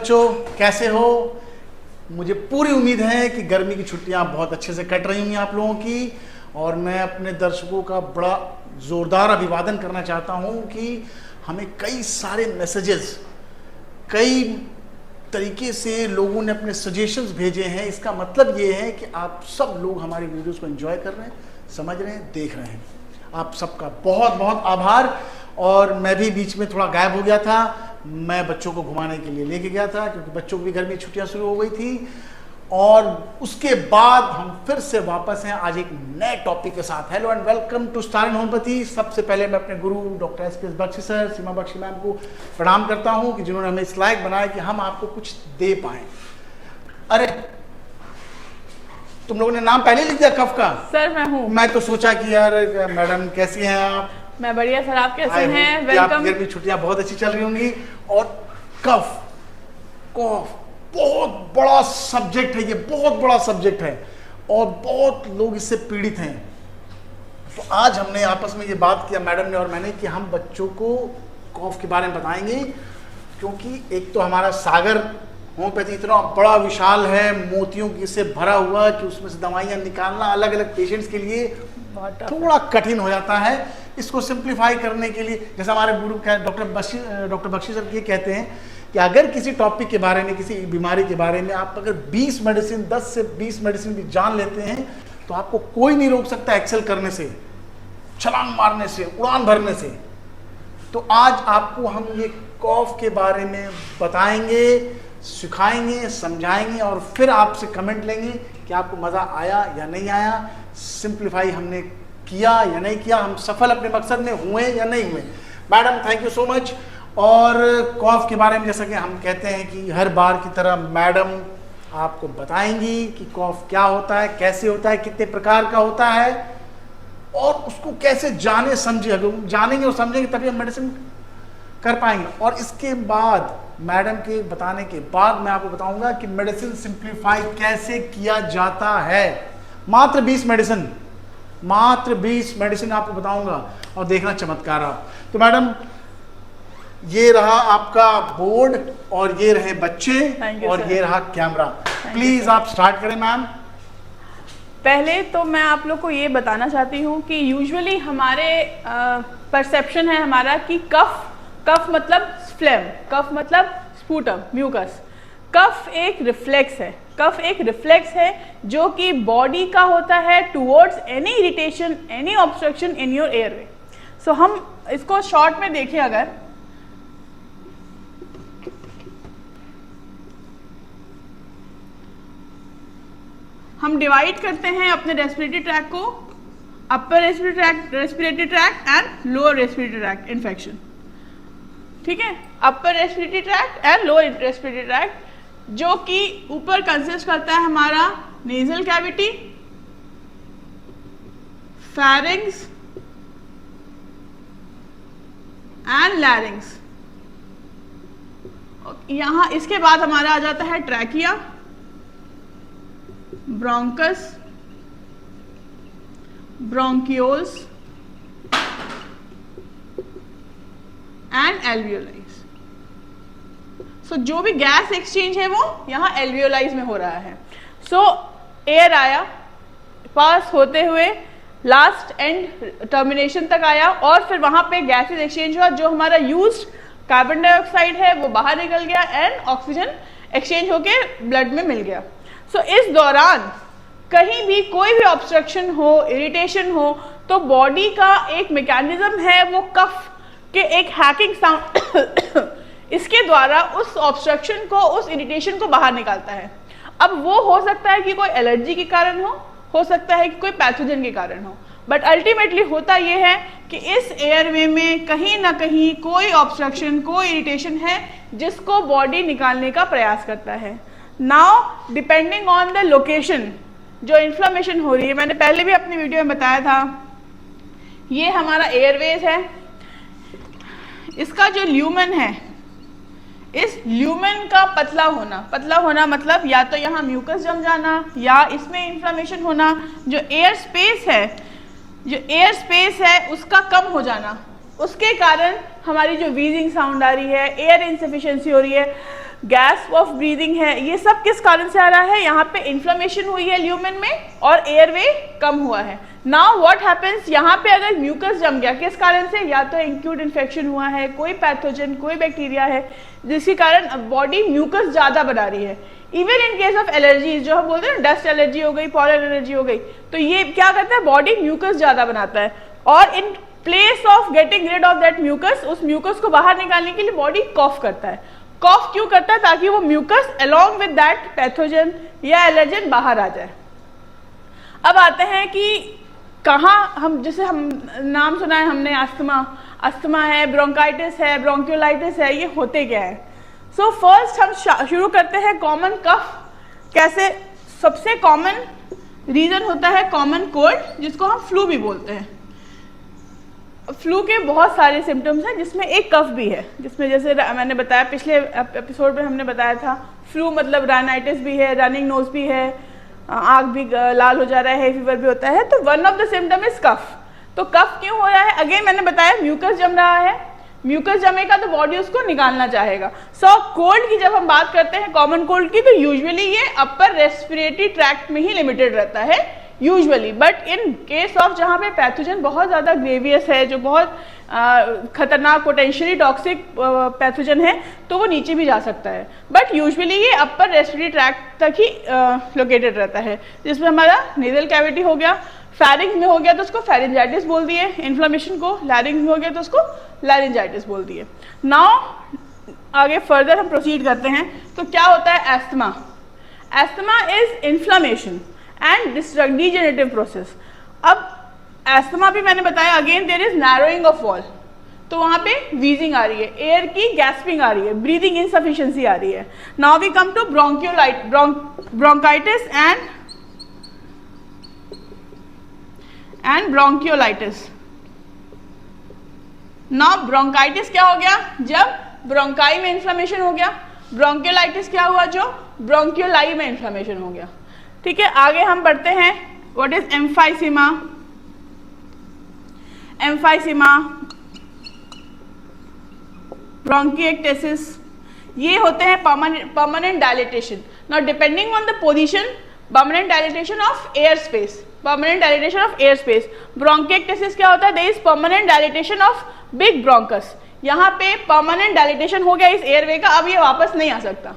बच्चों, कैसे हो? मुझे पूरी उम्मीद है कि गर्मी की छुट्टियां बहुत अच्छे से कट रही होंगी आप लोगों की। और मैं अपने दर्शकों का बड़ा ज़ोरदार अभिवादन करना चाहता हूं कि हमें कई सारे मैसेजेस, कई तरीके से लोगों ने अपने सजेशंस भेजे हैं। इसका मतलब ये है कि आप सब लोग हमारी वीडियोस को एंजॉय कर रहे हैं, समझ रहे हैं, देख रहे हैं। आप सबका बहुत बहुत आभार। और मैं भी बीच में थोड़ा गायब हो गया था, मैं बच्चों को घुमाने के लिए लेके गया था क्योंकि बच्चों की भी गर्मी छुट्टियां शुरू हो गई थी। और उसके बाद हम फिर से वापस हैं आज एक नए टॉपिक के साथ। Hello and welcome to star and homeopathy. सबसे पहले मैं अपने गुरु doctor S Bakshi sir, Seema Bakshi ma'am को प्रणाम करता हूं कि जिन्होंने हमें इस लायक बनाया कि हम आपको कुछ दे पाए। अरे तुम लोगों ने नाम पहले लिख दिया कफ का? सर मैं हूँ। मैं तो सोचा कि यार मैडम कैसी हैं आप? मैं बढ़िया सर, आप कैसे हैं? वेलकम। गर्मी छुट्टियां बहुत अच्छी चल रही होंगी। और कफ बहुत बड़ा सब्जेक्ट है, ये बहुत बड़ा सब्जेक्ट है और बहुत लोग इससे पीड़ित हैं। तो आज हमने आपस में ये बात किया मैडम ने और मैंने कि हम बच्चों को कफ के बारे में बताएंगे, क्योंकि एक तो हमारा सागर होम्योपैथी इतना बड़ा विशाल है, मोतियों से भरा हुआ कि उसमें से दवाइयाँ निकालना अलग अलग पेशेंट्स के लिए थोड़ा कठिन हो जाता है। इसको सिंप्लीफाई करने के लिए, जैसा हमारे गुरु डॉक्टर बख्शी सर ये कहते हैं कि अगर किसी टॉपिक के बारे में, किसी बीमारी के बारे में आप अगर 10 से 20 मेडिसिन भी जान लेते हैं तो आपको कोई नहीं रोक सकता एक्सेल करने से, छलांग मारने से, उड़ान भरने से। तो आज आपको हम ये कफ के बारे में बताएंगे, सिखाएंगे, समझाएंगे और फिर आपसे कमेंट लेंगे कि आपको मज़ा आया या नहीं आया, सिंप्लीफाई हमने किया या नहीं किया, हम सफल अपने मकसद में हुए या नहीं हुए। Madam thank you so much. और कफ के बारे में जैसा कि हम कहते हैं कि हर बार की तरह मैडम आपको बताएंगी कि कफ क्या होता है, कैसे होता है, कितने प्रकार का होता है और उसको कैसे जाने समझे। अगर जानेंगे और समझेंगे तभी हम मेडिसिन कर पाएंगे। और इसके बाद मैडम के बताने के बाद मैं आपको बताऊंगा कि मेडिसिन सिंप्लीफाई कैसे किया जाता है। मात्र 20 मेडिसिन आपको बताऊंगा और देखना चमत्कार आप। तो मैडम ये रहा आपका बोर्ड और ये रहे बच्चे और ये रहा कैमरा। प्लीज आप स्टार्ट करें मैम। पहले तो मैं आप लोग को ये बताना चाहती हूँ कि यूजुअली हमारे परसेप्शन है हमारा कि कफ मतलब फ्लेम, कफ मतलब स्पूटम, म्यूकस। कफ एक रिफ्लेक्स है जो कि बॉडी का होता है towards any irritation, any obstruction in your airway. So हम इसको शॉर्ट में देखें, अगर हम डिवाइड करते हैं अपने रेस्पिरेटरी ट्रैक को, upper respiratory tract and lower respiratory tract infection. ठीक है, upper respiratory tract and lower respiratory tract, जो कि ऊपर कंसिस्ट करता है हमारा nasal cavity, pharynx and larynx. यहां इसके बाद हमारा आ जाता है trachea, bronchus, bronchioles and alveoli. So जो भी गैस एक्सचेंज है वो यहाँ एल्वियोलाइज में हो रहा है। सो एयर आया, पास होते हुए लास्ट एंड टर्मिनेशन तक आया और फिर वहाँ पे गैसेस एक्सचेंज हुआ। जो हमारा यूज्ड कार्बन डाइऑक्साइड है वो बाहर निकल गया एंड ऑक्सीजन एक्सचेंज होके ब्लड में मिल गया। सो इस दौरान कहीं भी कोई भी ऑब्स्ट्रक्शन हो, इरिटेशन हो, तो बॉडी का एक मैकेनिज्म है वो कफ के एक हैकिंग साउंड इसके द्वारा उस ऑब्स्ट्रक्शन को, उस इरिटेशन को बाहर निकालता है। अब वो हो सकता है कि कोई एलर्जी के कारण हो सकता है कि कोई पैथोजन के कारण हो, बट अल्टीमेटली होता ये है कि इस एयरवे में कहीं ना कहीं कोई ऑब्स्ट्रक्शन, कोई इरिटेशन है जिसको बॉडी निकालने का प्रयास करता है। Now depending on the location जो इन्फ्लेमेशन हो रही है, मैंने पहले भी अपनी वीडियो में बताया था, ये हमारा एयरवेज है। इसका जो ल्यूमेन है, इस ल्यूमेन का पतला होना मतलब या तो यहाँ म्यूकस जम जाना या इसमें इन्फ्लेमेशन होना। जो एयर स्पेस है उसका कम हो जाना, उसके कारण हमारी जो वीजिंग साउंड आ रही है, एयर इनसफिशिएंसी हो रही है, गैस ऑफ ब्रीदिंग है, ये सब किस कारण से आ रहा है, यहाँ पे इन्फ्लेमेशन हुई है ल्यूमेन में और एयरवे कम हुआ है। नाउ व्हाट हैपेंस, यहाँ पे अगर म्यूकस जम गया किस कारण से, या तो एक्यूट इन्फेक्शन हुआ है, कोई पैथोजन, कोई बैक्टीरिया है जिसके कारण बॉडी म्यूकस ज़्यादा बना रही है। Even in case of allergy, जो हम बोलते हैं ना, डस्ट एलर्जी हो गई, पॉलन एलर्जी हो गई, तो ये क्या करता है, बॉडी म्यूकस ज़्यादा बनाता है और in place of getting rid of that mucus, उस म्यूकस को बाहर निकालने के लिए बॉडी कॉफ करता है। कॉफ क्यों करता है, ताकि वो mucus along with that pathogen या एलर्जन बाहर आ जाए। अब आते हैं कि कहाँ हम, जैसे हम नाम सुना है हमने, अस्थमा है, ब्रोंकाइटिस है, ब्रोंकियोलाइटिस है, ये होते क्या है। सो फर्स्ट हम शुरू करते हैं कॉमन कफ कैसे। सबसे कॉमन रीजन होता है कॉमन कोल्ड, जिसको हम फ्लू भी बोलते हैं। फ्लू के बहुत सारे सिम्टम्स हैं जिसमें एक कफ भी है, जिसमें जैसे मैंने बताया पिछले एपिसोड में हमने बताया था, फ्लू मतलब राइनाइटिस भी है, रनिंग नोज भी है, आँख भी लाल हो जा रहा है, फीवर भी होता है। तो one of the symptom is cough. तो कफ क्यों हो रहा है, अगेन मैंने बताया म्यूकस जम रहा है, म्यूकस जमेगा तो बॉडी उसको निकालना चाहेगा। सो कोल्ड की जब हम बात करते हैं कॉमन कोल्ड की, तो यूजुअली ये अपर रेस्पिरेटरी ट्रैक्ट में ही लिमिटेड रहता है usually, but in case of जहाँ पे पैथोजन बहुत ज़्यादा ग्रेवियस है, जो बहुत खतरनाक पोटेंशियली टॉक्सिक पैथोजन है, तो वो नीचे भी जा सकता है, बट यूजुअली ये अपर रेस्पिरेटरी ट्रैक्ट तक ही लोकेटेड रहता है, जिसमें हमारा नेजल कैविटी हो गया, फैरिंग्स में हो गया तो उसको फेरिंजाइटिस बोल दिए, इन्फ्लेमेशन को लैरिंग्स में हो गया तो उसको लैरिंजाइटिस बोल दिए। नाउ आगे फर्दर हम प्रोसीड करते हैं। तो क्या होता है asthma. Asthma is inflammation and degenerative process. अब एस्थमा भी मैंने बताया, again there is narrowing of wall, तो वहाँ पे वीजिंग आ रही है, एयर की गैस्पिंग आ रही है, ब्रीदिंग इनसफिशिएंसी आ रही है। Now we come to bronchitis and bronchiolitis. Now bronchitis क्या हो गया, जब ब्रोंकाई में इन्फ्लेमेशन हो गया। ब्रोंकियोलाइटिस क्या हुआ, जो ब्रोंकियोलाई में इन्फ्लेमेशन हो गया। ठीक है, आगे हम बढ़ते हैं। What is emphysema. Emphysema, bronchiectasis, ये होते हैं permanent dilatation. Now depending on the position, permanent dilatation of air space, permanent dilatation of air space. Bronchiectasis क्या होता है, there is permanent dilatation of big bronchus. यहाँ पे परमानेंट डायलिटेशन हो गया इस एयरवे का, अब ये वापस नहीं आ सकता,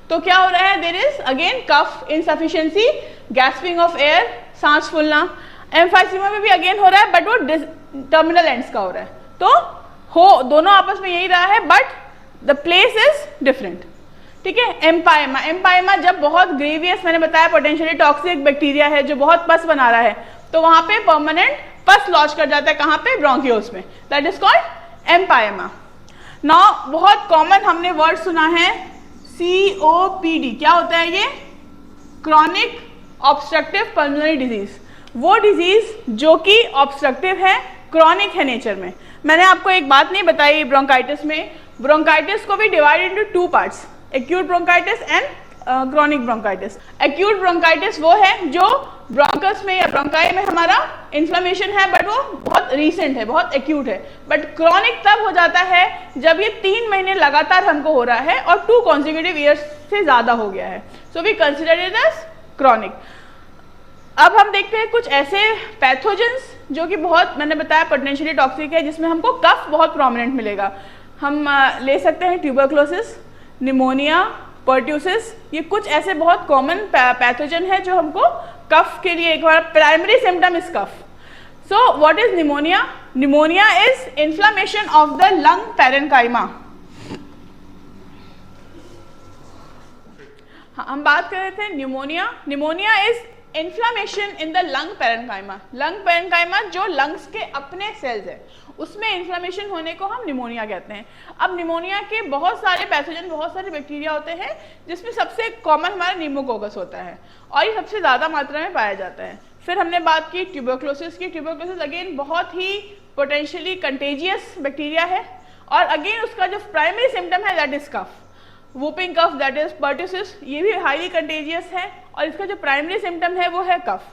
तो क्या हो रहा है, there is again cough, insufficiency, gasping of air, सांस फूलना। एम्फाइसीमा में भी अगेन हो रहा है, बट वो टर्मिनल एंड्स का हो रहा है, तो हो दोनों आपस में यही रहा है, but the place is different. ठीक है, एम्पाइमा। एम्पाइमा जब बहुत ग्रेवियस, मैंने बताया पोटेंशियली टॉक्सिक बैक्टीरिया है जो बहुत पस बना रहा है, तो वहां पे परमानेंट पस लॉन्च कर जाता है, कहाँ पे, ब्रोंकियोल्स में, that is called empyema. Now बहुत कॉमन हमने वर्ड सुना है COPD। क्या होता है ये, क्रॉनिक ऑब्स्ट्रक्टिव पल्मोनरी डिजीज। वो डिजीज जो कि ऑब्स्ट्रक्टिव है, क्रॉनिक है नेचर में। मैंने आपको एक बात नहीं बताई ब्रोंकाइटिस में, ब्रोंकाइटिस को भी divide into two parts, acute bronchitis and chronic bronchitis. Acute bronchitis वो है जो ब्रोंकस में या ब्रोंकाई में हमारा इन्फ्लेमेशन है, बट वो बहुत रीसेंट है, बहुत एक्यूट है। बट क्रॉनिक तब हो जाता है जब ये 3 महीने लगातार हमको हो रहा है और 2 कॉन्सिक्यूटिव ईयर्स से ज्यादा हो गया है, so we consider it as chronic. अब हम देखते हैं कुछ ऐसे पैथोजेंस जो कि बहुत, मैंने बताया पोटेंशियली टॉक्सिक है, जिसमें हमको कफ बहुत प्रोमिनेंट मिलेगा। हम ले सकते हैं ट्यूबरक्लोसिस, निमोनिया, पर्ट्यूसिस, ये कुछ ऐसे बहुत कॉमन पैथोजन है जो हमको कफ के लिए, एक बार primary symptom is cough. So what is pneumonia. Pneumonia is inflammation of the lung parenchyma. हम बात कर रहे थे pneumonia. Pneumonia is inflammation in the lung parenchyma. Lung parenchyma जो लंग्स के अपने सेल्स है, उसमें इन्फ्लेमेशन होने को हम निमोनिया कहते हैं। अब निमोनिया के बहुत सारे पैथोजन, बहुत सारे बैक्टीरिया होते हैं, जिसमें सबसे कॉमन हमारा निमोकोकस होता है और ये सबसे ज़्यादा मात्रा में पाया जाता है। फिर हमने बात की ट्यूबरक्लोसिस की। ट्यूबरक्लोसिस अगेन बहुत ही पोटेंशियली कंटेजियस बैक्टीरिया है और अगेन उसका जो प्राइमरी सिम्टम है that is cough. Whooping cough, that is pertussis, ये भी हाईली कंटेजियस है और इसका जो प्राइमरी सिम्टम है वो है कफ।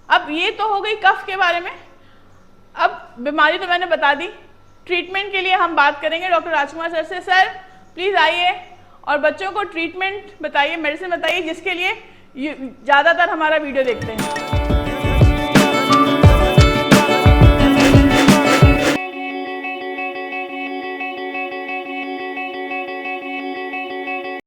अब ये तो हो गई कफ के बारे में। अब बीमारी तो मैंने बता दी। ट्रीटमेंट के लिए हम बात करेंगे डॉक्टर राजकुमार सर से। सर प्लीज आइए और बच्चों को ट्रीटमेंट बताइए, मेडिसिन बताइए जिसके लिए ज़्यादातर हमारा वीडियो देखते हैं।